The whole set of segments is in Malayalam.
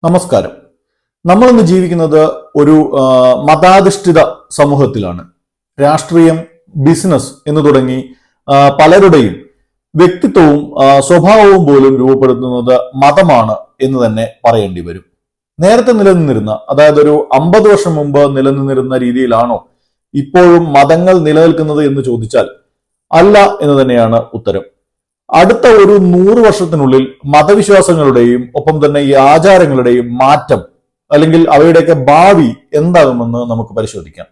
നമസ്കാരം. നമ്മളിന്ന് ജീവിക്കുന്നത് ഒരു മതാധിഷ്ഠിത സമൂഹത്തിലാണ്. രാഷ്ട്രീയം, ബിസിനസ് എന്ന് തുടങ്ങി പലരുടെയും വ്യക്തിത്വവും സ്വഭാവവും പോലും രൂപപ്പെടുത്തുന്നത് മതമാണ് എന്ന് തന്നെ പറയേണ്ടി വരും. നേരത്തെ നിലനിന്നിരുന്ന, അതായത് ഒരു 50 വർഷം മുമ്പ് നിലനിന്നിരുന്ന രീതിയിലാണോ ഇപ്പോഴും മതങ്ങൾ നിലനിൽക്കുന്നത് എന്ന് ചോദിച്ചാൽ അല്ല എന്ന് തന്നെയാണ് ഉത്തരം. അടുത്ത ഒരു 100 വർഷത്തിനുള്ളിൽ മതവിശ്വാസങ്ങളുടെയും ഒപ്പം തന്നെ ഈ ആചാരങ്ങളുടെയും മാറ്റം അല്ലെങ്കിൽ അവയുടെയൊക്കെ ഭാവി എന്താകുമെന്ന് നമുക്ക് പരിശോധിക്കാം.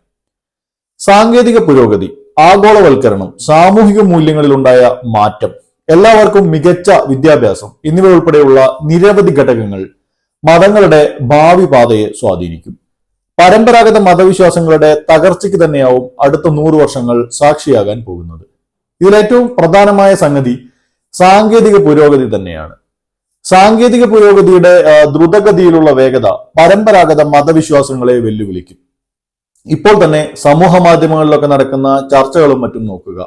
സാങ്കേതിക പുരോഗതി, ആഗോളവൽക്കരണം, സാമൂഹിക മൂല്യങ്ങളിലുണ്ടായ മാറ്റം, എല്ലാവർക്കും മികച്ച വിദ്യാഭ്യാസം എന്നിവ ഉൾപ്പെടെയുള്ള നിരവധി ഘടകങ്ങൾ മതങ്ങളുടെ ഭാവി പാതയെ സ്വാധീനിക്കും. പരമ്പരാഗത മതവിശ്വാസങ്ങളുടെ തകർച്ചയ്ക്ക് തന്നെയാവും അടുത്ത 100 വർഷങ്ങൾ സാക്ഷിയാകാൻ പോകുന്നത്. ഇതിലേറ്റവും പ്രധാനമായ സംഗതി സാങ്കേതിക പുരോഗതി തന്നെയാണ്. സാങ്കേതിക പുരോഗതിയുടെ ദ്രുതഗതിയിലുള്ള വേഗത പരമ്പരാഗത മതവിശ്വാസങ്ങളെ വെല്ലുവിളിക്കും. ഇപ്പോൾ തന്നെ സമൂഹ മാധ്യമങ്ങളിലൊക്കെ നടക്കുന്ന ചർച്ചകളും മറ്റും നോക്കുക.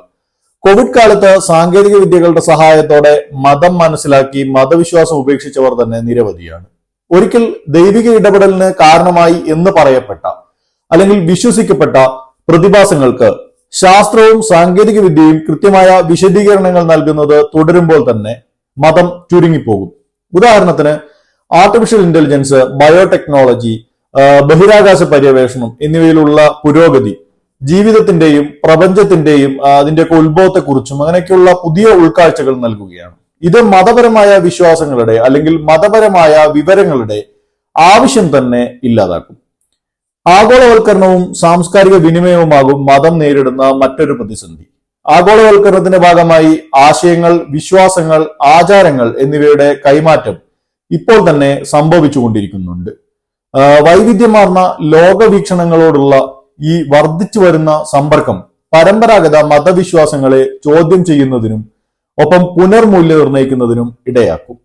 കോവിഡ് കാലത്ത് സാങ്കേതിക വിദ്യകളുടെ സഹായത്തോടെ മതം മനസ്സിലാക്കി മതവിശ്വാസം ഉപേക്ഷിച്ചവർ തന്നെ നിരവധിയാണ്. ഒരിക്കൽ ദൈവിക ഇടപെടലിന് കാരണമായി എന്ന് പറയപ്പെട്ട അല്ലെങ്കിൽ വിശ്വസിക്കപ്പെട്ട പ്രതിഭാസങ്ങൾക്ക് ശാസ്ത്രവും സാങ്കേതിക വിദ്യയും കൃത്യമായ വിശദീകരണങ്ങൾ നൽകുന്നത് തുടരുമ്പോൾ തന്നെ മതം ചുരുങ്ങിപ്പോകും. ഉദാഹരണത്തിന് ആർട്ടിഫിഷ്യൽ ഇന്റലിജൻസ്, ബയോടെക്നോളജി, ബഹിരാകാശ പര്യവേഷണം എന്നിവയിലുള്ള പുരോഗതി ജീവിതത്തിന്റെയും പ്രപഞ്ചത്തിന്റെയും അതിന്റെയൊക്കെ ഉത്ഭവത്തെക്കുറിച്ചും അങ്ങനെയൊക്കെയുള്ള പുതിയ ഉൾക്കാഴ്ചകൾ നൽകുകയാണ്. ഇത് മതപരമായ വിശ്വാസങ്ങളുടെ അല്ലെങ്കിൽ മതപരമായ വിവരങ്ങളുടെ ആവശ്യം തന്നെ ഇല്ലാതാക്കും. ആഗോളവൽക്കരണവും സാംസ്കാരിക വിനിമയവുമാകും മതം നേരിടുന്ന മറ്റൊരു പ്രതിസന്ധി. ആഗോളവൽക്കരണത്തിന്റെ ഭാഗമായി ആശയങ്ങൾ, വിശ്വാസങ്ങൾ, ആചാരങ്ങൾ എന്നിവയുടെ കൈമാറ്റം ഇപ്പോൾ തന്നെ സംഭവിച്ചുകൊണ്ടിരിക്കുന്നുണ്ട്. വൈവിധ്യമാർന്ന ലോകവീക്ഷണങ്ങളോടുള്ള ഈ വർദ്ധിച്ചു വരുന്ന സമ്പർക്കം പരമ്പരാഗത മതവിശ്വാസങ്ങളെ ചോദ്യം ചെയ്യുന്നതിനും ഒപ്പം പുനർമൂല്യം നിർണ്ണയിക്കുന്നതിനും ഇടയാക്കും.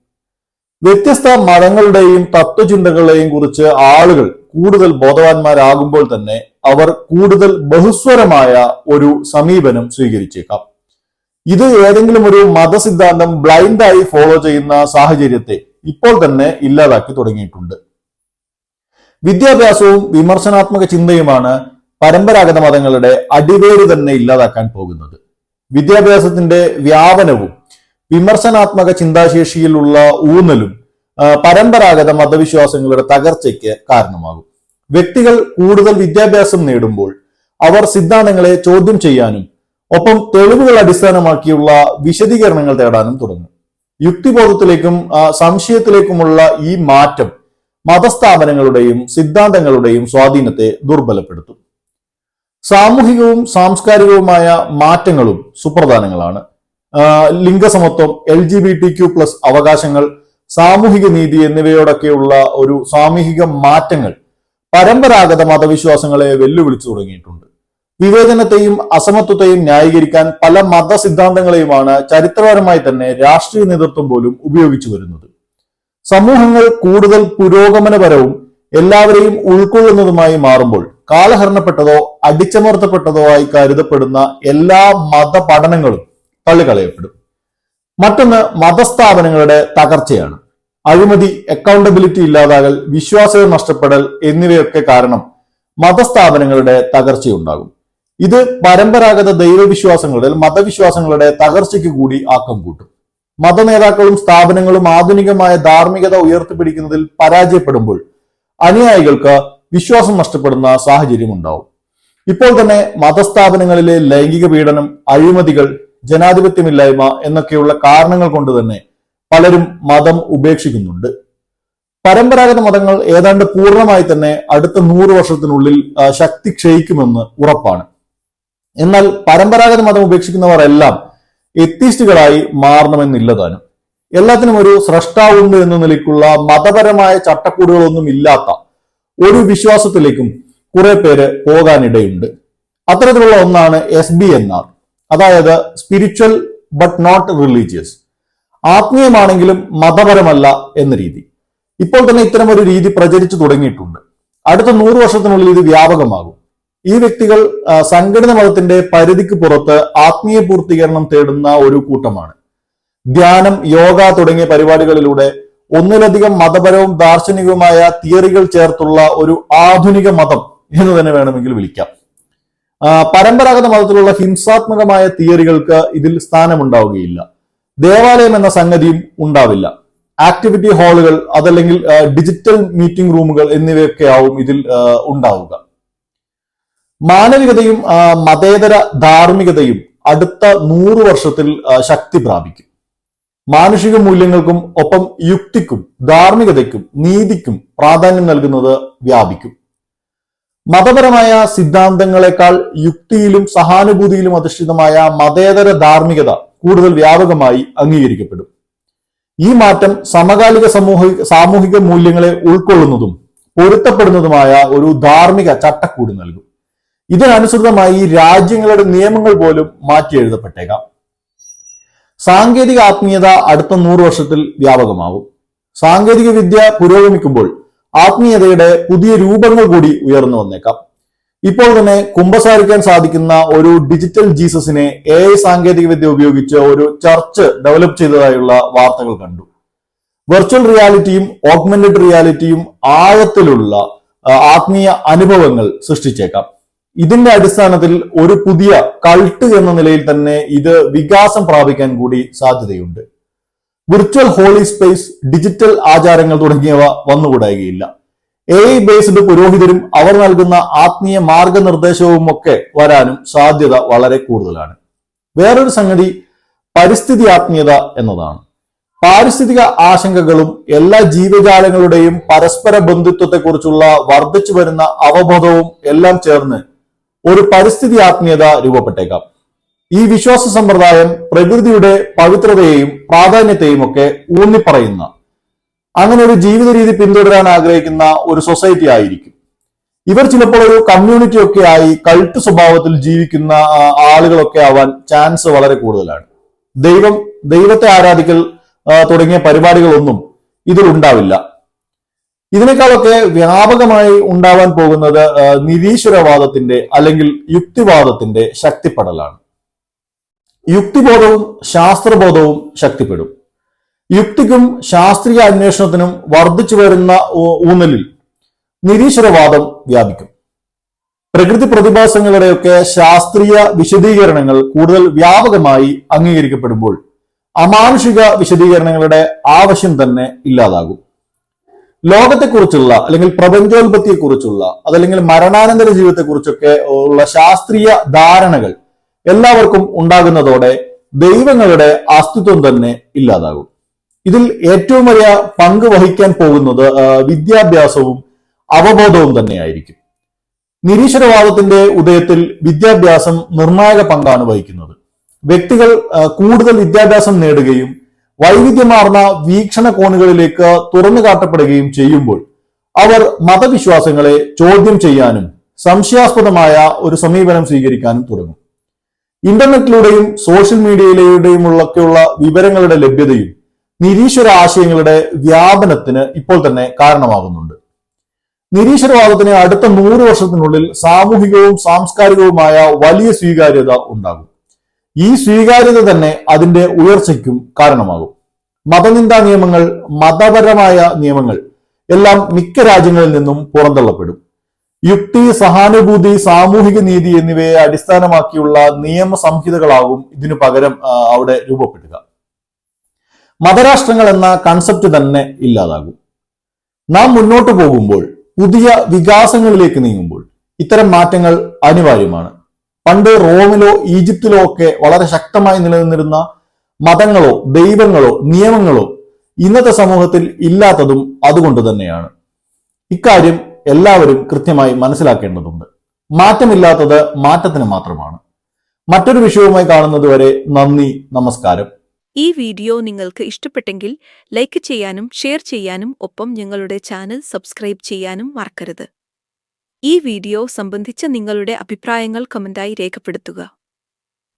വ്യത്യസ്ത മതങ്ങളുടെയും തത്വചിന്തകളെയും കുറിച്ച് ആളുകൾ കൂടുതൽ ബോധവാന്മാരാകുമ്പോൾ തന്നെ അവർ കൂടുതൽ ബഹുസ്വരമായ ഒരു സമീപനം സ്വീകരിച്ചേക്കാം. ഇത് ഏതെങ്കിലും ഒരു മതസിദ്ധാന്തം ബ്ലൈൻഡായി ഫോളോ ചെയ്യുന്ന സാഹചര്യത്തെ ഇപ്പോൾ തന്നെ ഇല്ലാതാക്കി തുടങ്ങിയിട്ടുണ്ട്. വിദ്യാഭ്യാസവും വിമർശനാത്മക ചിന്തയുമാണ് പരമ്പരാഗത മതങ്ങളുടെ അടിവേര് തന്നെ ഇല്ലാതാക്കാൻ പോകുന്നത്. വിദ്യാഭ്യാസത്തിന്റെ വ്യാപനവും വിമർശനാത്മക ചിന്താശേഷിയിലുള്ള ഊന്നലും പരമ്പരാഗത മതവിശ്വാസങ്ങളുടെ തകർച്ചയ്ക്ക് കാരണമാകും. വ്യക്തികൾ കൂടുതൽ വിദ്യാഭ്യാസം നേടുമ്പോൾ അവർ സിദ്ധാന്തങ്ങളെ ചോദ്യം ചെയ്യാനും ഒപ്പം തെളിവുകൾ അടിസ്ഥാനമാക്കിയുള്ള വിശദീകരണങ്ങൾ തേടാനും തുടങ്ങും. യുക്തിബോധത്തിലേക്കും സംശയത്തിലേക്കുമുള്ള ഈ മാറ്റം മതസ്ഥാപനങ്ങളുടെയും സിദ്ധാന്തങ്ങളുടെയും സ്വാധീനത്തെ ദുർബലപ്പെടുത്തും. സാമൂഹികവും സാംസ്കാരികവുമായ മാറ്റങ്ങളും സുപ്രധാനങ്ങളാണ്. ലിംഗസമത്വം, LGBTQ+ അവകാശങ്ങൾ, സാമൂഹിക നീതി എന്നിവയോടൊക്കെയുള്ള ഒരു സാമൂഹിക മാറ്റങ്ങൾ പരമ്പരാഗത മതവിശ്വാസങ്ങളെ വെല്ലുവിളിച്ചു തുടങ്ങിയിട്ടുണ്ട്. വിവേചനത്തെയും അസമത്വത്തെയും ന്യായീകരിക്കാൻ പല മതസിദ്ധാന്തങ്ങളെയുമാണ് ചരിത്രപരമായി തന്നെ രാഷ്ട്രീയ നേതൃത്വം പോലും ഉപയോഗിച്ചു വരുന്നത്. സമൂഹങ്ങൾ കൂടുതൽ പുരോഗമനപരവും എല്ലാവരെയും ഉൾക്കൊള്ളുന്നതുമായി മാറുമ്പോൾ കാലഹരണപ്പെട്ടതോ അടിച്ചമർത്തപ്പെട്ടതോ ആയി കരുതപ്പെടുന്ന എല്ലാ മതപഠനങ്ങളും തള്ളിക്കളയപ്പെടും. മറ്റൊന്ന് മതസ്ഥാപനങ്ങളുടെ തകർച്ചയാണ്. അഴിമതി, അക്കൗണ്ടബിലിറ്റി ഇല്ലാതാകൽ, വിശ്വാസ്യത നഷ്ടപ്പെടൽ എന്നിവയൊക്കെ കാരണം മതസ്ഥാപനങ്ങളുടെ തകർച്ചയുണ്ടാകും. ഇത് പരമ്പരാഗത ദൈവവിശ്വാസങ്ങളുടെ മതവിശ്വാസങ്ങളുടെ തകർച്ചയ്ക്ക് കൂടി ആക്കം കൂട്ടും. മതനേതാക്കളും സ്ഥാപനങ്ങളും ആധുനികമായ ധാർമ്മികത ഉയർത്തിപ്പിടിക്കുന്നതിൽ പരാജയപ്പെടുമ്പോൾ അനുയായികൾക്ക് വിശ്വാസം നഷ്ടപ്പെടുന്ന സാഹചര്യം ഉണ്ടാവും. ഇപ്പോൾ തന്നെ മതസ്ഥാപനങ്ങളിലെ ലൈംഗിക പീഡനം, അഴിമതികൾ, ജനാധിപത്യമില്ലായ്മ എന്നൊക്കെയുള്ള കാരണങ്ങൾ കൊണ്ട് തന്നെ പലരും മതം ഉപേക്ഷിക്കുന്നുണ്ട്. പരമ്പരാഗത മതങ്ങൾ ഏതാണ്ട് പൂർണ്ണമായി തന്നെ അടുത്ത 100 വർഷത്തിനുള്ളിൽ ശക്തി ക്ഷയിക്കുമെന്ന് ഉറപ്പാണ്. എന്നാൽ പരമ്പരാഗത മതം ഉപേക്ഷിക്കുന്നവർ എല്ലാം എത്തിസ്റ്റുകളായി മാറണമെന്നില്ലതാനും. എല്ലാത്തിനും ഒരു സ്രഷ്ടാവുണ്ട് എന്ന നിലയ്ക്കുള്ള മതപരമായ ചട്ടക്കൂടുകളൊന്നും ഇല്ലാത്ത ഒരു വിശ്വാസത്തിലേക്കും കുറെ പേര് പോകാനിടയുണ്ട്. അത്തരത്തിലുള്ള ഒന്നാണ് SBNR, അതായത് സ്പിരിച്വൽ ബട്ട് നോട്ട് റിലീജിയസ്. ആത്മീയമാണെങ്കിലും മതപരമല്ല എന്ന രീതി. ഇപ്പോൾ തന്നെ ഇത്തരം ഒരു രീതി പ്രചരിച്ചു തുടങ്ങിയിട്ടുണ്ട്. അടുത്ത 100 വർഷത്തിനുള്ളിൽ ഇത് വ്യാപകമാകും. ഈ വ്യക്തികൾ സംഘടിത മതത്തിന്റെ പരിധിക്ക് പുറത്ത് ആത്മീയ പൂർത്തീകരണം തേടുന്ന ഒരു കൂട്ടമാണ്. ധ്യാനം, യോഗ തുടങ്ങിയ പരിപാടികളിലൂടെ ഒന്നിലധികം മതപരവും ദാർശനികവുമായ തിയറികൾ ചേർത്തുള്ള ഒരു ആധുനിക മതം എന്ന് തന്നെ വേണമെങ്കിൽ വിളിക്കാം. പരമ്പരാഗത മതത്തിലുള്ള ഹിംസാത്മകമായ തിയറികൾക്ക് ഇതിൽ സ്ഥാനമുണ്ടാവുകയില്ല. ദേവാലയം എന്ന സംഗതിയും ഉണ്ടാവില്ല. ആക്ടിവിറ്റി ഹാളുകൾ, അതല്ലെങ്കിൽ ഡിജിറ്റൽ മീറ്റിംഗ് റൂമുകൾ എന്നിവയൊക്കെ ആവും ഇതിൽ ഉണ്ടാവുക. മാനവികതയും മതേതര ധാർമ്മികതയും അടുത്ത 100 വർഷത്തിൽ ശക്തി പ്രാപിക്കും. മാനുഷിക മൂല്യങ്ങൾക്കും ഒപ്പം യുക്തിക്കും ധാർമ്മികതയ്ക്കും നീതിക്കും പ്രാധാന്യം നൽകുന്നത് വ്യാപിക്കും. മതപരമായ സിദ്ധാന്തങ്ങളെക്കാൾ യുക്തിയിലും സഹാനുഭൂതിയിലും അധിഷ്ഠിതമായ മതേതര ധാർമ്മികത കൂടുതൽ വ്യാപകമായി അംഗീകരിക്കപ്പെടും. ഈ മാറ്റം സമകാലിക സാമൂഹിക മൂല്യങ്ങളെ ഉൾക്കൊള്ളുന്നതും പൊരുത്തപ്പെടുന്നതുമായ ഒരു ധാർമ്മിക ചട്ടക്കൂട് നൽകും. ഇതിനനുസൃതമായി രാജ്യങ്ങളുടെ നിയമങ്ങൾ പോലും മാറ്റി എഴുതപ്പെട്ടേക്കാം. സാങ്കേതിക ആത്മീയത അടുത്ത 100 വർഷത്തിൽ വ്യാപകമാകും. സാങ്കേതിക വിദ്യ പുരോഗമിക്കുമ്പോൾ ആത്മീയതയുടെ പുതിയ രൂപങ്ങൾ കൂടി ഉയർന്നു വന്നേക്കാം. ഇപ്പോൾ തന്നെ കുമ്പസാരിക്കാൻ സാധിക്കുന്ന ഒരു ഡിജിറ്റൽ ജീസസിനെ AI സാങ്കേതിക വിദ്യ ഉപയോഗിച്ച് ഒരു ചർച്ച് ഡെവലപ്പ് ചെയ്തതായുള്ള വാർത്തകൾ കണ്ടു. വെർച്വൽ റിയാലിറ്റിയും ഓഗ്മെന്റഡ് റിയാലിറ്റിയും ആഴത്തിലുള്ള ആത്മീയ അനുഭവങ്ങൾ സൃഷ്ടിച്ചേക്കാം. ഇതിന്റെ അടിസ്ഥാനത്തിൽ ഒരു പുതിയ കൾട്ട് എന്ന നിലയിൽ തന്നെ ഇത് വികാസം പ്രാപിക്കാൻ കൂടി സാധ്യതയുണ്ട്. വിർച്വൽ ഹോളി സ്പേസ്, ഡിജിറ്റൽ ആചാരങ്ങൾ തുടങ്ങിയവ വന്നുകൂടായികയില്ല. AI ബേസ്ഡ് പുരോഹിതരും അവർ നൽകുന്ന ആത്മീയ മാർഗനിർദ്ദേശവും ഒക്കെ വരാനും സാധ്യത വളരെ കൂടുതലാണ്. വേറൊരു സംഗതി പരിസ്ഥിതി ആത്മീയത എന്നതാണ്. പാരിസ്ഥിതിക ആശങ്കകളും എല്ലാ ജീവജാലങ്ങളുടെയും പരസ്പര ബന്ധുത്വത്തെക്കുറിച്ചുള്ള വർദ്ധിച്ചു വരുന്ന അവബോധവും എല്ലാം ചേർന്ന് ഒരു പരിസ്ഥിതി ആത്മീയത രൂപപ്പെട്ടേക്കാം. ഈ വിശ്വാസ സമ്പ്രദായം പ്രകൃതിയുടെ പവിത്രതയെയും പ്രാധാന്യത്തെയും ഒക്കെ ഊന്നിപ്പറയുന്ന അങ്ങനെ ഒരു ജീവിത രീതി പിന്തുടരാൻ ആഗ്രഹിക്കുന്ന ഒരു സൊസൈറ്റി ആയിരിക്കും. ഇവർ ചിലപ്പോൾ ഒരു കമ്മ്യൂണിറ്റി ഒക്കെ ആയി കൾട്ട് സ്വഭാവത്തിൽ ജീവിക്കുന്ന ആളുകളൊക്കെ ആവാൻ ചാൻസ് വളരെ കൂടുതലാണ്. ദൈവത്തെ ആരാധിക്കൽ തുടങ്ങിയ പരിപാടികളൊന്നും ഇതിൽ ഉണ്ടാവില്ല. ഇതിനേക്കാളൊക്കെ വ്യാപകമായി ഉണ്ടാവാൻ പോകുന്നത് നിരീശ്വരവാദത്തിന്റെ അല്ലെങ്കിൽ യുക്തിവാദത്തിന്റെ ശക്തിപ്പെടലാണ്. യുക്തിബോധവും ശാസ്ത്രബോധവും ശക്തിപ്പെടും. യുക്തിക്കും ശാസ്ത്രീയ അന്വേഷണത്തിനും വർദ്ധിച്ചു വരുന്ന ഊന്നലിൽ നിരീശ്വരവാദം വ്യാപിക്കും. പ്രകൃതി പ്രതിഭാസങ്ങളുടെയൊക്കെ ശാസ്ത്രീയ വിശദീകരണങ്ങൾ കൂടുതൽ വ്യാപകമായി അംഗീകരിക്കപ്പെടുമ്പോൾ അമാനുഷിക വിശദീകരണങ്ങളുടെ ആവശ്യം തന്നെ ഇല്ലാതാകും. ലോകത്തെക്കുറിച്ചുള്ള അല്ലെങ്കിൽ പ്രപഞ്ചോൽപത്തിയെക്കുറിച്ചുള്ള അതല്ലെങ്കിൽ മരണാനന്തര ജീവിതത്തെക്കുറിച്ചൊക്കെ ഉള്ള ശാസ്ത്രീയ ധാരണകൾ എല്ലാവർക്കും ഉണ്ടാകുന്നതോടെ ദൈവങ്ങളുടെ അസ്തിത്വം തന്നെ ഇല്ലാതാകും. ഇതിൽ ഏറ്റവും വലിയ പങ്ക് വഹിക്കാൻ പോകുന്നത് വിദ്യാഭ്യാസവും അവബോധവും തന്നെയായിരിക്കും. നിരീശ്വരവാദത്തിന്റെ ഉദയത്തിൽ വിദ്യാഭ്യാസം നിർണായക പങ്കാണ് വഹിക്കുന്നത്. വ്യക്തികൾ കൂടുതൽ വിദ്യാഭ്യാസം നേടുകയും വൈവിധ്യമാർന്ന വീക്ഷണകോണുകളിലേക്ക് തുറന്നു കാട്ടപ്പെടുകയും ചെയ്യുമ്പോൾ അവർ മതവിശ്വാസങ്ങളെ ചോദ്യം ചെയ്യാനും സംശയാസ്പദമായ ഒരു സമീപനം സ്വീകരിക്കാനും തുടങ്ങും. ഇന്റർനെറ്റിലൂടെയും സോഷ്യൽ മീഡിയയിലൂടെയുമൊക്കെയുള്ള വിവരങ്ങളുടെ ലഭ്യതയും നിരീശ്വര ആശയങ്ങളുടെ വ്യാപനത്തിന് ഇപ്പോൾ തന്നെ കാരണമാകുന്നുണ്ട്. നിരീശ്വരവാദത്തിന് അടുത്ത 100 വർഷത്തിനുള്ളിൽ സാമൂഹികവും സാംസ്കാരികവുമായ വലിയ സ്വീകാര്യത ഉണ്ടാകും. ഈ സ്വീകാര്യത തന്നെ അതിന്റെ ഉയർച്ചയ്ക്കും കാരണമാകും. മതനിന്ദാ നിയമങ്ങൾ, മതപരമായ നിയമങ്ങൾ എല്ലാം മിക്ക രാജ്യങ്ങളിൽ നിന്നും പുറന്തള്ളപ്പെടും. യുക്തി, സഹാനുഭൂതി, സാമൂഹിക നീതി എന്നിവയെ അടിസ്ഥാനമാക്കിയുള്ള നിയമ സംഹിതകളാകും ഇതിനു പകരം അവിടെ രൂപപ്പെടുക. മതരാഷ്ട്രങ്ങൾ എന്ന കൺസെപ്റ്റ് തന്നെ ഇല്ലാതാകും. നാം മുന്നോട്ട് പോകുമ്പോൾ, പുതിയ വികാസങ്ങളിലേക്ക് നീങ്ങുമ്പോൾ ഇത്തരം മാറ്റങ്ങൾ അനിവാര്യമാണ്. പണ്ട് റോമിലോ ഈജിപ്തിലോ ഒക്കെ വളരെ ശക്തമായി നിലനിന്നിരുന്ന മതങ്ങളോ ദൈവങ്ങളോ നിയമങ്ങളോ ഇന്നത്തെ സമൂഹത്തിൽ ഇല്ലാത്തതും അതുകൊണ്ട് തന്നെയാണ്. ഇക്കാര്യം എല്ലാവരും കൃത്യമായി മനസ്സിലാക്കേണ്ടതുണ്ട്. മാറ്റമില്ലാത്തത് മാറ്റത്തിന് മാത്രമാണ്. മറ്റൊരു വിഷയവുമായി കാണുന്നതുവരെ നന്ദി, നമസ്കാരം. ഈ വീഡിയോ നിങ്ങൾക്ക് ഇഷ്ടപ്പെട്ടെങ്കിൽ ലൈക്ക് ചെയ്യാനും ഷെയർ ചെയ്യാനും ഒപ്പം ഞങ്ങളുടെ ചാനൽ സബ്സ്ക്രൈബ് ചെയ്യാനും മറക്കരുത്. ഈ വീഡിയോ സംബന്ധിച്ച നിങ്ങളുടെ അഭിപ്രായങ്ങൾ കമന്റായി രേഖപ്പെടുത്തുക.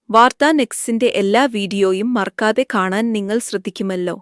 വാർത്താ നെക്സ്റ്റിന്റെ എല്ലാ വീഡിയോയും മറക്കാതെ കാണാൻ നിങ്ങൾ ശ്രദ്ധിക്കുമല്ലോ.